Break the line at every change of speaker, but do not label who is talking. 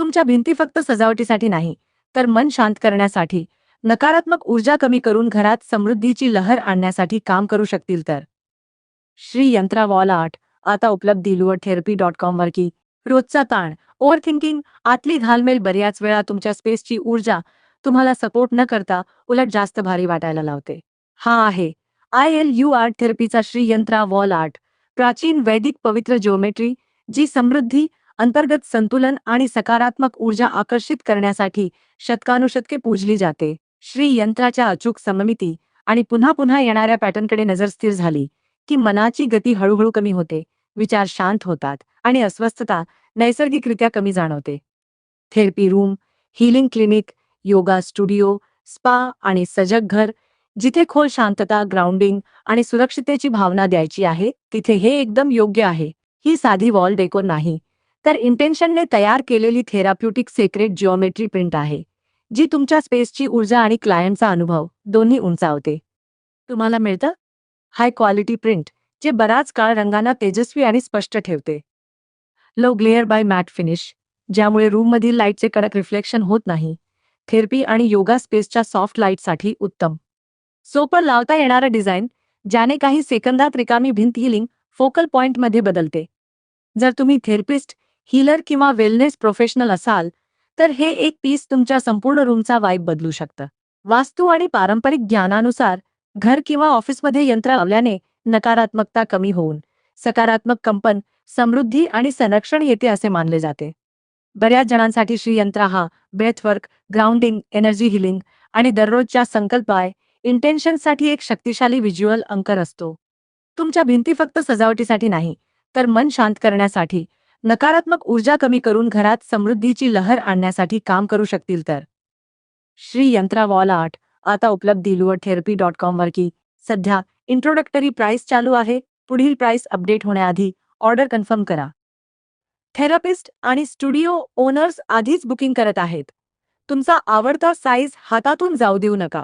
तुमच्या भिंती फक्त सजावटीसाठी नाही, तर मन शांत करण्यासाठी, नकारात्मक ऊर्जा कमी करून घरात समृद्धीची लहर आणण्यासाठी काम करू शकतील तर. श्री यंत्रा वॉल आर्ट आता उपलब्ध therapy.com वर की रोजचा ताण, ओव्हर थिंकिंग, आतली घालमेल बऱ्याच वेळा तुमच्या स्पेसची ऊर्जा तुम्हाला सपोर्ट न करता उलट जास्त भारी वाटायला लावते. हा आहे ILU आर्ट थेरपीचा श्री यंत्रा वॉल आर्ट, प्राचीन वैदिक पवित्र जिओमेट्री जी समृद्धी, अंतर्गत संतुलन आणि सकारात्मक ऊर्जा आकर्षित करण्यासाठी शतकानुशतके पूजली जाते. श्री यंत्राच्या अचूक सममिती आणि पुन्हा पुन्हा येणाऱ्या पॅटर्नकडे नजर स्थिर झाली की मनाची गती हळूहळू कमी होते, विचार शांत होतात आणि अस्वस्थता नैसर्गिकरित्या कमी जाणवते. Therapy room, healing clinic, yoga studio, spa आणि सजग घर, जिथे खोल शांतता, ग्राउंडिंग आणि सुरक्षिततेची भावना द्यायची आहे, तिथे हे एकदम योग्य आहे. ही साधी वॉल डेकोर नाही, तर इंटेन्शनने तयार केलेली थेराप्युटिक सेक्रेट जिओमेट्री प्रिंट आहे, जी तुमच्या स्पेसची ऊर्जा आणि क्लायंटचा अनुभव दोन्ही उंचावते. तुम्हाला मिळतं हाय क्वालिटी प्रिंट, जे बराच काळ रंगांना तेजस्वी आणि स्पष्ट ठेवते. Low glare by matte finish, ज्यामुळे रूममधील लाईटचे कडक रिफ्लेक्शन होत नाही. थेरपी आणि योगा स्पेसच्या सॉफ्ट लाईटसाठी उत्तम. सोपं लावता येणारं डिझाईन, ज्याने काही सेकंदात रिकामी भिंत हिलिंग फोकल पॉइंटमध्ये बदलते. जर तुम्ही थेरपिस्ट, हीलर किंवा वेलनेस प्रोफेशनल असाल, तर हे एक पीस तुमच्या संपूर्ण रूमचा वाईब बदलू शकतं. वास्तू आणि पारंपरिक ज्ञानानुसार घर किंवा ऑफिसमध्ये यंत्र लावल्याने नकारात्मकता कमी होऊन सकारात्मक कंपन, समृद्धी आणि संरक्षण येते असे मानले जाते. बऱ्याच जणांसाठी श्री यंत्र हा ब्रेथवर्क, ग्राउंडिंग, एनर्जी हिलिंग आणि दररोजच्या संकल्पाय इंटेन्शनसाठी एक शक्तिशाली व्हिज्युअल अंकर असतो. तुमच्या भिंती फक्त सजावटीसाठी नाही, तर मन शांत करण्यासाठी, नकारात्मक ऊर्जा कमी करून घरात समृद्धीची लहर आणण्यासाठी काम करू शकतील तर. श्री यंत्रा वॉल आर्ट आता उपलब्ध therapy.com वर की सध्या इंट्रोडक्टरी प्राइस चालू आहे. पुढील प्राइस अपडेट होण्याआधी ऑर्डर कन्फर्म करा. थेरपिस्ट आणि स्टुडिओ ओनर्स आधीच बुकिंग करत आहेत. तुमचा आवडता साईज हातातून जाऊ देऊ नका.